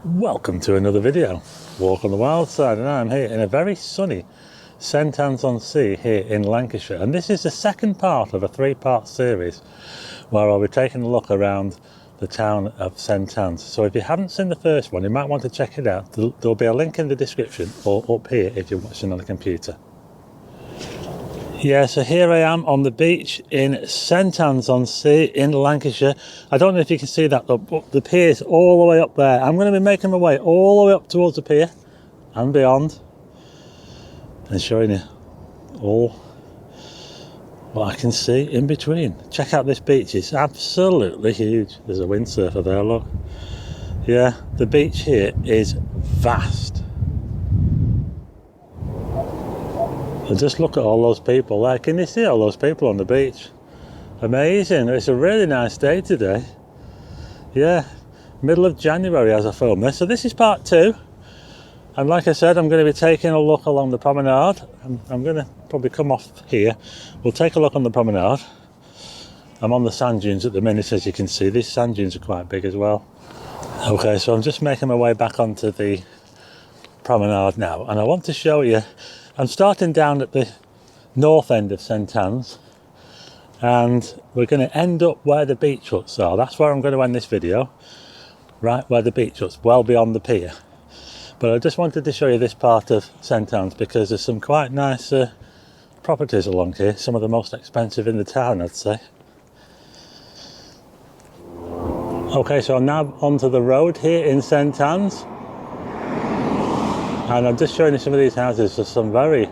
Welcome to another video, Walk on the Wild Side, and I'm here in a very sunny St Annes-on-Sea here in Lancashire, and this is the second part of a three-part series where I'll be taking a look around the town of St Annes. So if you haven't seen the first one, you might want to check it out. There'll be a link in the description or up here if you're watching on a computer. Yeah, so here I am on the beach in St Annes-on-Sea in Lancashire. I don't know if you can see that, but the pier's all the way up there. I'm going to be making my way all the way up towards the pier and beyond and showing you all what I can see in between. Check out this beach, it's absolutely huge. There's a windsurfer there, look. Yeah, the beach here is vast. And just look at all those people there. Can you see all those people on the beach? Amazing. It's a really nice day today. Yeah, middle of January as I film this. So this is part two. And like I said, I'm going to be taking a look along the promenade. I'm going to probably come off here. We'll take a look on the promenade. I'm on the sand dunes at the minute, as you can see. These sand dunes are quite big as well. Okay, so I'm just making my way back onto the promenade now. And I want to show you, I'm starting down at the north end of St Annes, and we're going to end up where the beach huts are. That's where I'm going to end this video, right where the beach huts, well beyond the pier. But I just wanted to show you this part of St Annes because there's some quite nice properties along here, some of the most expensive in the town, I'd say. Okay, so I'm now onto the road here in St Annes. And I'm just showing you some of these houses. There's some very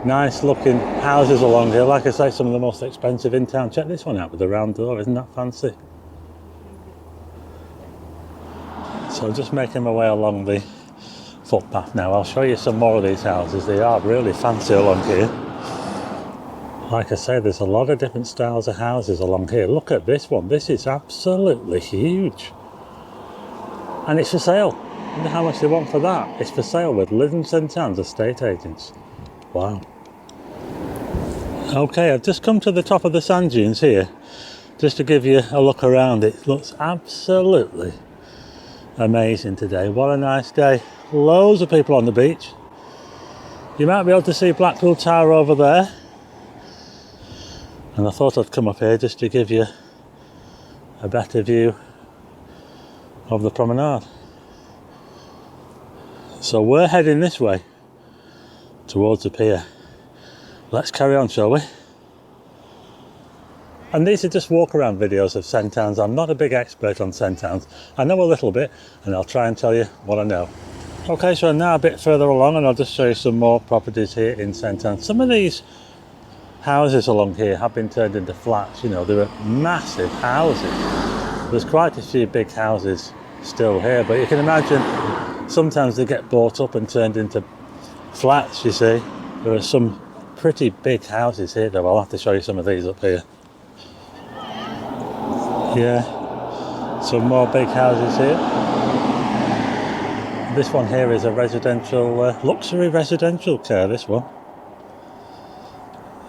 nice looking houses along here. Like I say, some of the most expensive in town. Check this one out with the round door, isn't that fancy? So I'm just making my way along the footpath now. I'll show you some more of these houses. They are really fancy along here. Like I say, there's a lot of different styles of houses along here. Look at this one. This is absolutely huge. And it's for sale. I wonder how much they want for that. It's for sale with Living St Annes estate agents. Wow. Okay, I've just come to the top of the sand dunes here just to give you a look around. It looks absolutely amazing today. What a nice day. Loads of people on the beach. You might be able to see Blackpool Tower over there. And I thought I'd come up here just to give you a better view of the promenade. So we're heading this way towards the pier. Let's carry on, shall we? And these are just walk around videos of St Annes. I'm not a big expert on St Annes. I know a little bit and I'll try and tell you what I know. Okay, so I'm now a bit further along and I'll just show you some more properties here in St Annes. Some of these houses along here have been turned into flats. You know, they were massive houses. There's quite a few big houses still here, but you can imagine sometimes they get bought up and turned into flats, you see. There are some pretty big houses here though. I'll have to show you some of these up here. Yeah, some more big houses here. This one here is a residential, luxury residential care, this one.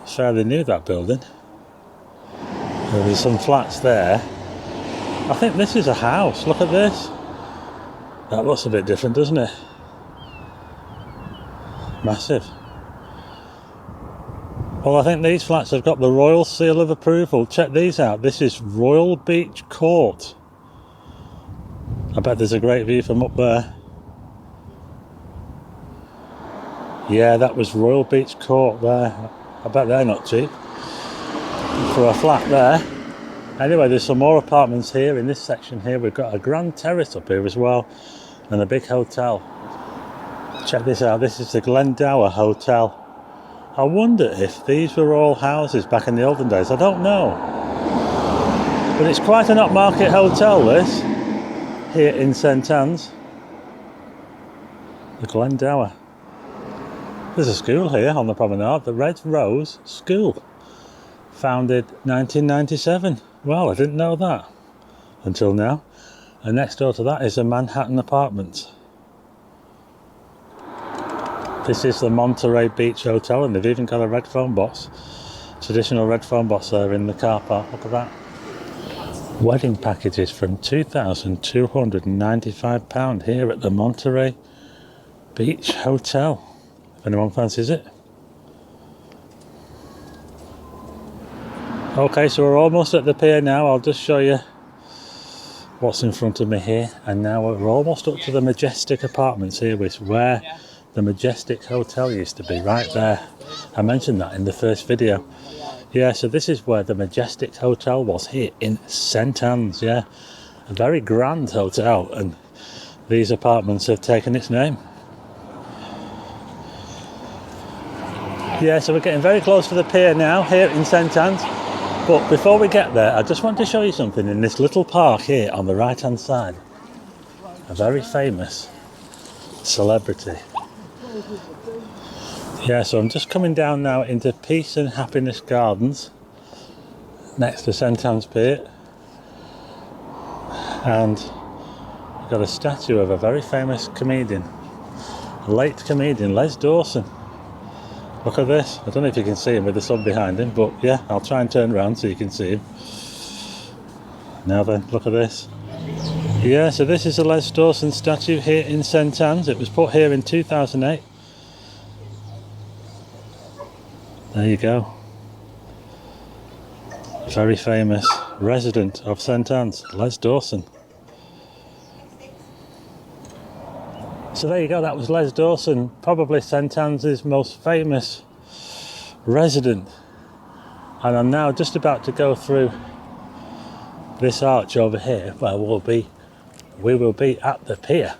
It's fairly new, that building. There's some flats there. I think this is a house, look at this. That looks a bit different, doesn't it? Massive. Well, I think these flats have got the Royal Seal of Approval. Check these out. This is Royal Beach Court. I bet there's a great view from up there. Yeah, that was Royal Beach Court there. I bet they're not cheap for a flat there. Anyway, there's some more apartments here in this section here. We've got a grand terrace up here as well and a big hotel. Check this out. This is the Glendower Hotel. I wonder if these were all houses back in the olden days. I don't know. But it's quite an upmarket hotel, this, here in St Annes. The Glendower. There's a school here on the promenade, the Red Rose School. Founded 1997. Well, I didn't know that until now. And next door to that is a Manhattan apartment. This is the Monterey Beach Hotel, and they've even got a red phone box. Traditional red phone box there in the car park. Look at that. Wedding packages from £2,295 here at the Monterey Beach Hotel, if anyone fancies it. Okay, so we're almost at the pier now. I'll just show you what's in front of me here. And now we're almost up to the Majestic Apartments here, which is where the Majestic Hotel used to be, right there. I mentioned that in the first video. Yeah, so this is where the Majestic Hotel was here in St Annes, yeah. A very grand hotel, and these apartments have taken its name. Yeah, so we're getting very close to the pier now, here in St Annes. But before we get there, I just want to show you something in this little park here on the right-hand side. A very famous celebrity. Yeah, so I'm just coming down now into Peace and Happiness Gardens next to St Annes Pier, and we've got a statue of a very famous comedian, a late comedian, Les Dawson. Look at this. I don't know if you can see him with the sun behind him, but yeah, I'll try and turn around so you can see him. Now then, look at this. Yeah, so this is a Les Dawson statue here in St Annes. It was put here in 2008. There you go. Very famous resident of St Annes, Les Dawson. So there you go, that was Les Dawson, probably St Annes' most famous resident. And I'm now just about to go through this arch over here where we will be at the pier.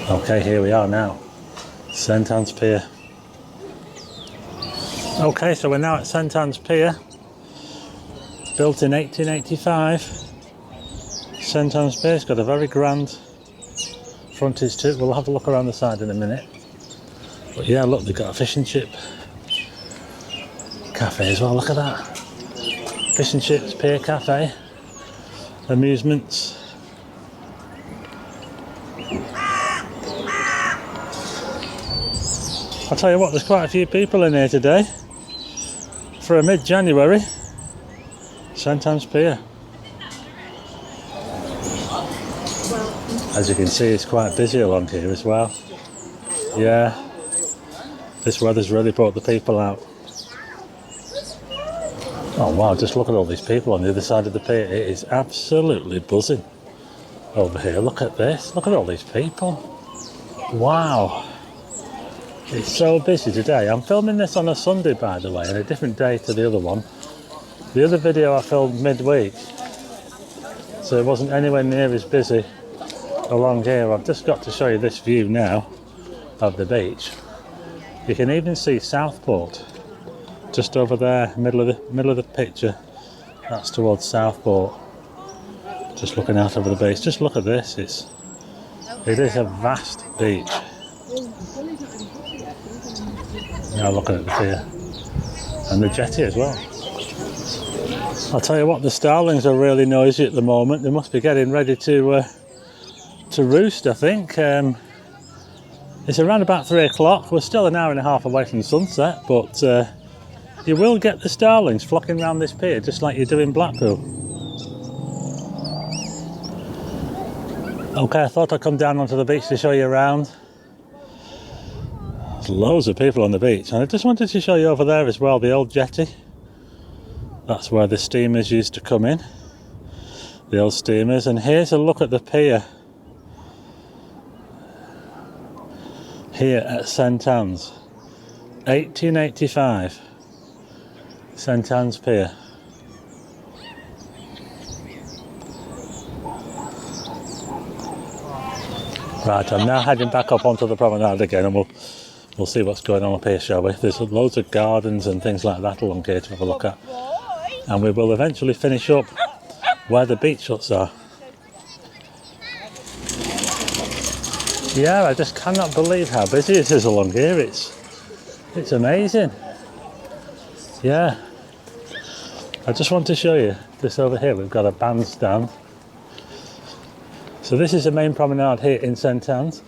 Okay, here we are now, St Annes Pier. Okay, so we're now at St Annes Pier, built in 1885. St Annes Pier's got a very grand frontage to it. We'll have a look around the side in a minute. But yeah, look, they've got a fish and chip cafe as well. Look at that. Fish and chips, pier cafe, amusements. I'll tell you what, there's quite a few people in here today for a mid-January St Annes Pier. As you can see, it's quite busy along here as well. Yeah, this weather's really brought the people out. Oh wow, just look at all these people on the other side of the pier. It is absolutely buzzing over here. Look at this, look at all these people. Wow, it's so busy today. I'm filming this on a Sunday, by the way, and a different day to the other one. The other video I filmed midweek, so it wasn't anywhere near as busy along here. I've just got to show you this view now of the beach. You can even see Southport just over there, middle of the picture. That's towards Southport. Just looking out over the beach. Just look at this. It is a vast beach. Now looking at the pier and the jetty as well. I'll tell you what, the starlings are really noisy at the moment. They must be getting ready to roost, I think. It's around about 3 o'clock. We're still an hour and a half away from sunset, but you will get the starlings flocking around this pier just like you do in Blackpool. Okay, I thought I'd come down onto the beach to show you around. There's loads of people on the beach, and I just wanted to show you over there as well, the old jetty. That's where the steamers used to come in, the old steamers. And here's a look at the pier here at St Annes, 1885, St Annes Pier. Right, I'm now heading back up onto the promenade again, and we'll see what's going on up here, shall we? There's loads of gardens and things like that along here to have a look at, and we will eventually finish up where the beach huts are. Yeah, I just cannot believe how busy it is along here. It's amazing. Yeah, I just want to show you this over here. We've got a bandstand. So this is the main promenade here in St Annes,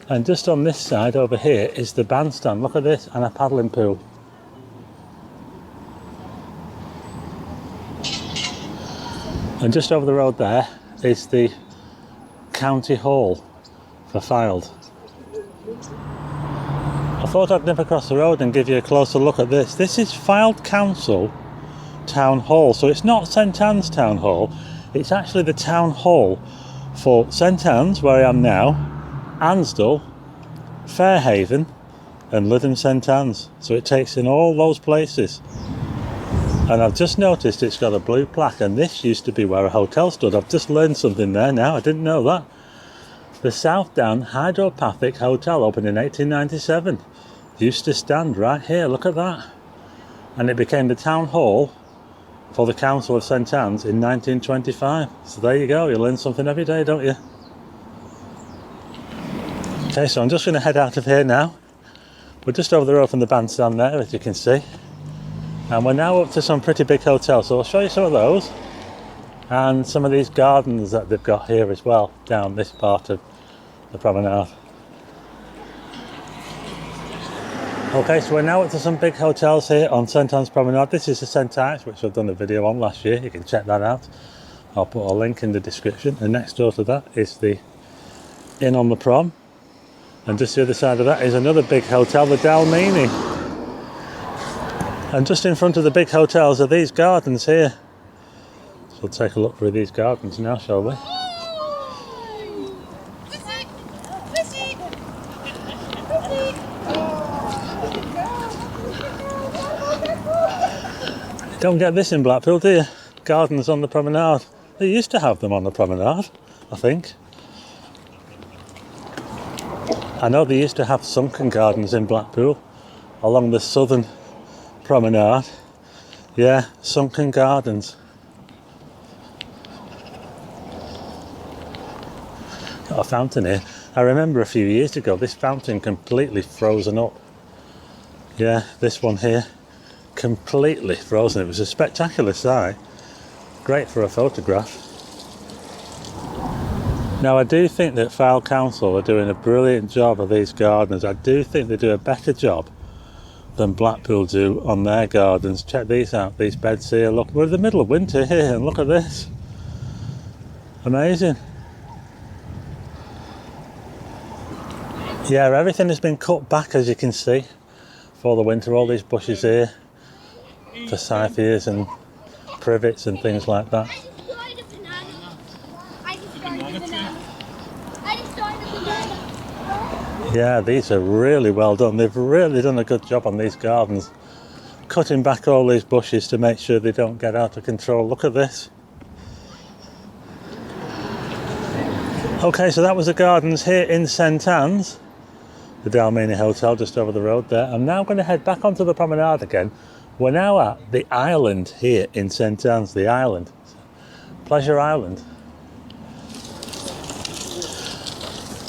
and just on this side over here is the bandstand. Look at this, and a paddling pool. And just over the road there is the County Hall for Fylde. I thought I'd nip across the road and give you a closer look at this. This is Fylde Council Town Hall. So it's not St Anne's Town Hall, it's actually the Town Hall for St Anne's, where I am now, Ansdell, Fairhaven and Lytham St Anne's. So it takes in all those places. And I've just noticed it's got a blue plaque, and this used to be where a hotel stood. I've just learned something there now, I didn't know that. The South Down Hydropathic Hotel opened in 1897. Used to stand right here, look at that. And it became the town hall for the Council of St Anne's in 1925. So there you go, you learn something every day, don't you? Okay, so I'm just going to head out of here now. We're just over the road from the bandstand there, as you can see. And we're now up to some pretty big hotels, so I'll show you some of those. And some of these gardens that they've got here as well, down this part of the promenade. Okay, so we're now up to some big hotels here on St Anne's Promenade. This is the St Ives, which I've done a video on last year. You can check that out. I'll put a link in the description. And next door to that is the Inn on the Prom. And just the other side of that is another big hotel, the Dalmeny. And just in front of the big hotels are these gardens here. So we'll take a look through these gardens now, shall we? You don't get this in Blackpool, do you? Gardens on the promenade. They used to have them on the promenade, I think. I know they used to have sunken gardens in Blackpool along the southern promenade. Yeah, sunken gardens. Got a fountain here. I remember a few years ago this fountain completely frozen up. Yeah, this one here completely frozen. It was a spectacular sight. Great for a photograph. Now I do think that Fylde Council are doing a brilliant job of these gardens. I do think they do a better job than Blackpool do on their gardens. Check these out, these beds here. Look, we're in the middle of winter here and look at this. Amazing. Yeah, everything has been cut back, as you can see, for the winter. All these bushes here, forsythias and privets and things like that. Yeah, these are really well done. They've really done a good job on these gardens, cutting back all these bushes to make sure they don't get out of control. Look at this. Okay, so that was the gardens here in St Anne's, the Dalmeny Hotel just over the road there. I'm now going to head back onto the promenade again. We're now at the island here in St Anne's, the island, Pleasure Island.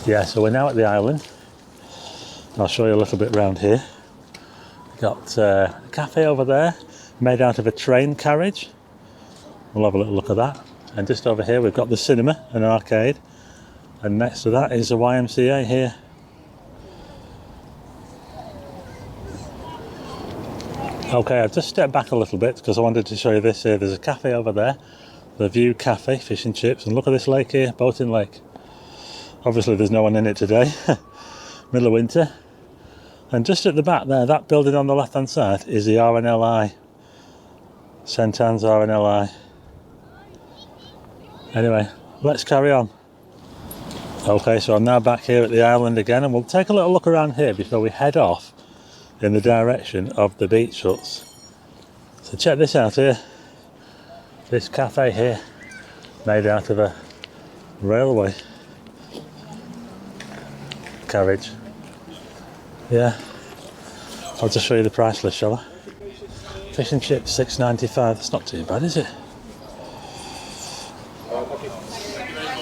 Yeah, so we're now at the island. I'll show you a little bit around here. Got a cafe over there, made out of a train carriage. We'll have a little look at that. And just over here we've got the cinema and arcade. And next to that is the YMCA here. Okay, I've just stepped back a little bit because I wanted to show you this here. There's a cafe over there, the View Cafe, fish and chips. And look at this lake here, Boating Lake. Obviously there's no one in it today, middle of winter. And just at the back there, that building on the left hand side is the RNLI, St Anne's RNLI. Anyway, let's carry on. Okay, so I'm now back here at the island again, and we'll take a little look around here before we head off in the direction of the beach huts. So check this out here, this cafe here, made out of a railway carriage. Yeah, I'll just show you the price list, shall I? Fish and chips, $6.95. That's not too bad, is it?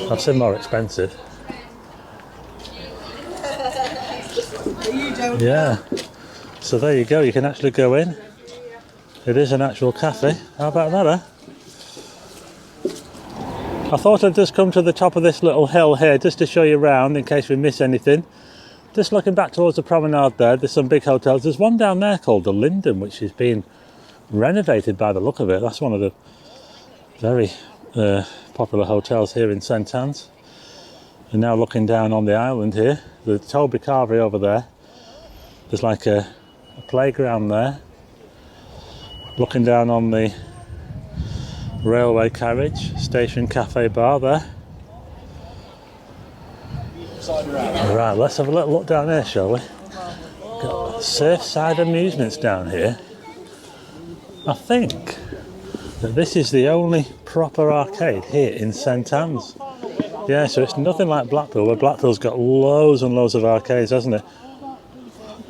I've seen more expensive. Yeah, so there you go, you can actually go in. It is an actual cafe. How about that, eh? I thought I'd just come to the top of this little hill here just to show you around in case we miss anything. Just looking back towards the promenade there's some big hotels. There's one down there called the Linden, which is being renovated by the look of it. That's one of the very popular hotels here in St Anne's. And now looking down on the island here, the Toby Carvery over there. There's like a playground there. Looking down on the railway carriage, station cafe bar there. Right, let's have a little look down here, shall we? Got Surfside Amusements down here. I think that this is the only proper arcade here in St Anne's. Yeah, so it's nothing like Blackpool, where Blackpool's got loads and loads of arcades, hasn't it?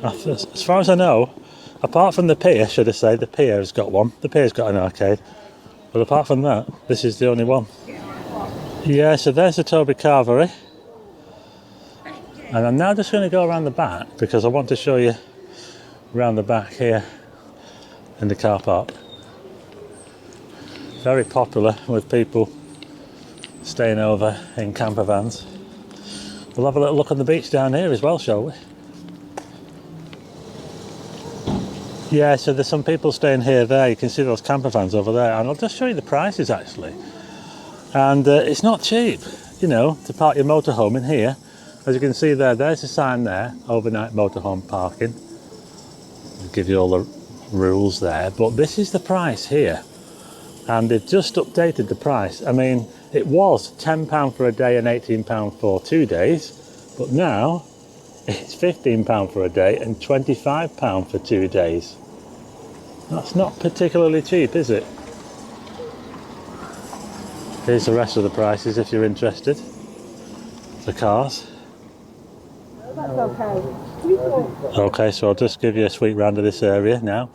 As far as I know, apart from the pier, should I say, the pier has got one. The pier's got an arcade. But apart from that, this is the only one. Yeah, so there's the Toby Carvery. And I'm now just going to go around the back because I want to show you around the back here in the car park. Very popular with people staying over in camper vans. We'll have a little look on the beach down here as well, shall we? Yeah, so there's some people staying here there. You can see those camper vans over there, and I'll just show you the prices actually. And it's not cheap, you know, to park your motorhome in here. As you can see there, there's a sign there, overnight motorhome parking. I'll give you all the rules there, but this is the price here. And they've just updated the price. I mean, it was £10 for a day and £18 for 2 days, but now it's £15 for a day and £25 for 2 days. That's not particularly cheap, is it? Here's the rest of the prices if you're interested. The cars. That's okay. Okay, so I'll just give you a sweep round of this area now.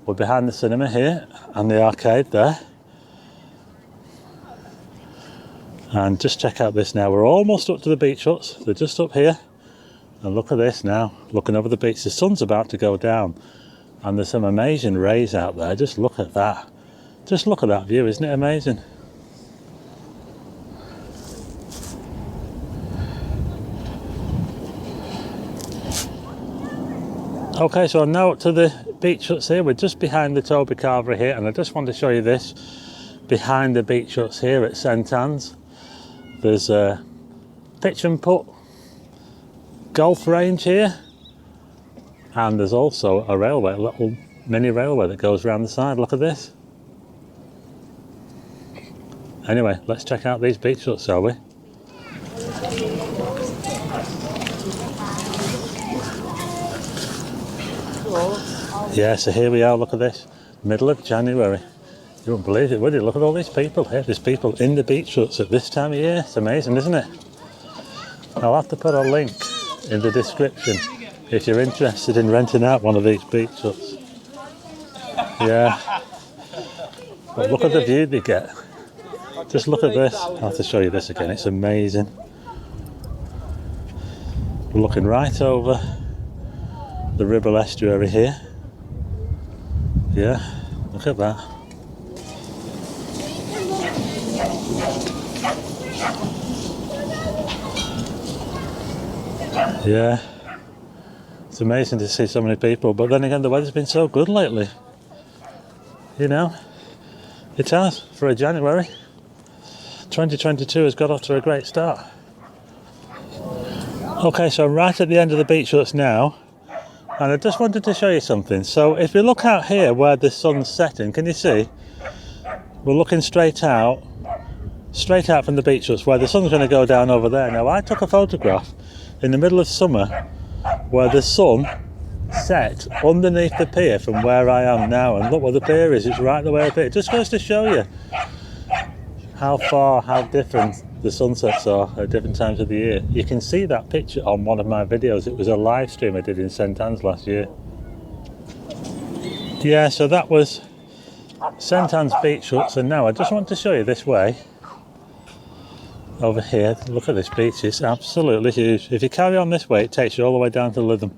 We're behind the cinema here and the arcade there. And just check out this now. We're almost up to the beach huts. They're just up here. And look at this now, looking over the beach. The sun's about to go down. And there's some amazing rays out there. Just look at that. Just look at that view, isn't it amazing? Okay, so I'm now up to the beach huts here. We're just behind the Toby Carvery here, and I just want to show you this behind the beach huts here at St Anne's. There's a pitch and putt golf range here, and there's also a railway, a little mini railway that goes around the side. Look at this. Anyway, let's check out these beach huts, shall we? Yeah, so here we are, look at this, middle of January. You wouldn't believe it, would you? Look at all these people here. There's people in the beach huts at this time of year. It's amazing, isn't it? I'll have to put a link in the description if you're interested in renting out one of these beach huts. Yeah. But look at the view they get. Just look at this. I'll have to show you this again. It's amazing. We're looking right over the Ribble estuary here. Yeah, look at that. Yeah, it's amazing to see so many people, but then again the weather's been so good lately. You know, it has for a January. 2022 has got off to a great start. Okay, so I'm right at the end of the beach huts now, and I just wanted to show you something. So if you look out here where the sun's setting, can you see? We're looking straight out from the beach huts where the sun's going to go down over there. Now I took a photograph in the middle of summer where the sun set underneath the pier from where I am now, and look where the pier is. It's right the way up here. It just goes to show you how different the sunsets are at different times of the year. You can see that picture on one of my videos. It was a live stream I did in St Anne's last year. Yeah, so that was St Anne's beach huts, and now I just want to show you this way over here. Look at this beach, it's absolutely huge. If you carry on this way, it takes you all the way down to Lytham.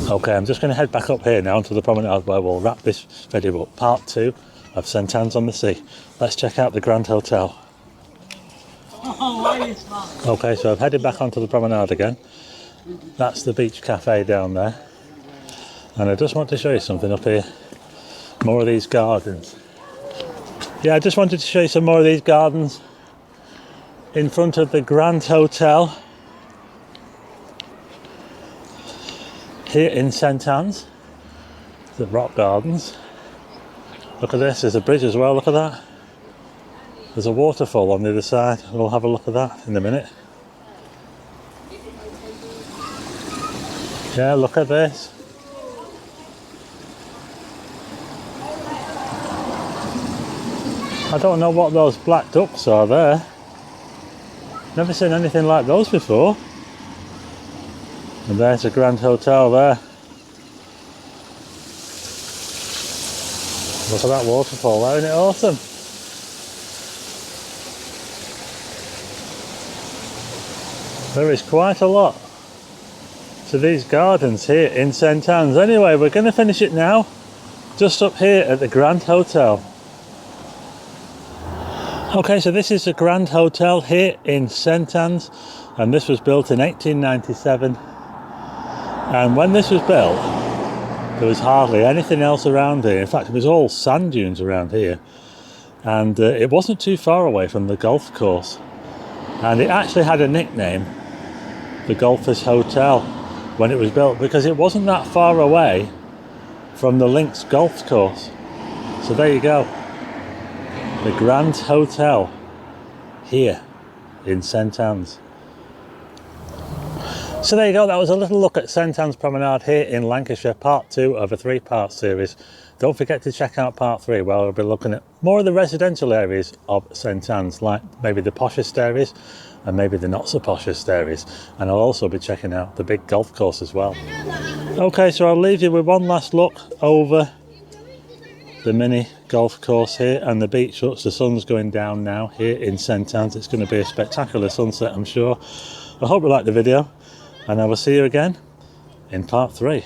Okay, I'm just going to head back up here now onto the promenade where we'll wrap this video up. Part 2 of St Anne's on the Sea. Let's check out the Grand Hotel. Okay, so I've headed back onto the promenade again. That's the beach cafe down there. And I just want to show you something up here. More of these gardens. Yeah, I just wanted to show you some more of these gardens in front of the Grand Hotel here in St Annes, the rock gardens. Look at this, there's a bridge as well, look at that. There's a waterfall on the other side, we'll have a look at that in a minute. Yeah, look at this. I don't know what those black ducks are there. Never seen anything like those before. And there's a Grand Hotel there. Look at that waterfall there, isn't it awesome? There is quite a lot to these gardens here in St Annes. Anyway, we're going to finish it now, just up here at the Grand Hotel. Okay, so this is the Grand Hotel here in St Annes, and this was built in 1897. And when this was built, there was hardly anything else around here. In fact, it was all sand dunes around here. And it wasn't too far away from the golf course. And it actually had a nickname, the Golfers Hotel, when it was built, because it wasn't that far away from the Links Golf Course. So there you go. The Grand Hotel here in St Annes. So there you go, that was a little look at St Annes Promenade here in Lancashire, part 2 of a 3-part series. Don't forget to check out part 3, where we'll be looking at more of the residential areas of St Annes, like maybe the poshest areas and maybe the not so poshest areas. And I'll also be checking out the big golf course as well. Okay, so I'll leave you with one last look over the mini golf course here and the beach huts. The sun's going down now here in St Annes. It's going to be a spectacular sunset, I'm sure. I hope you liked the video, and I will see you again in part 3.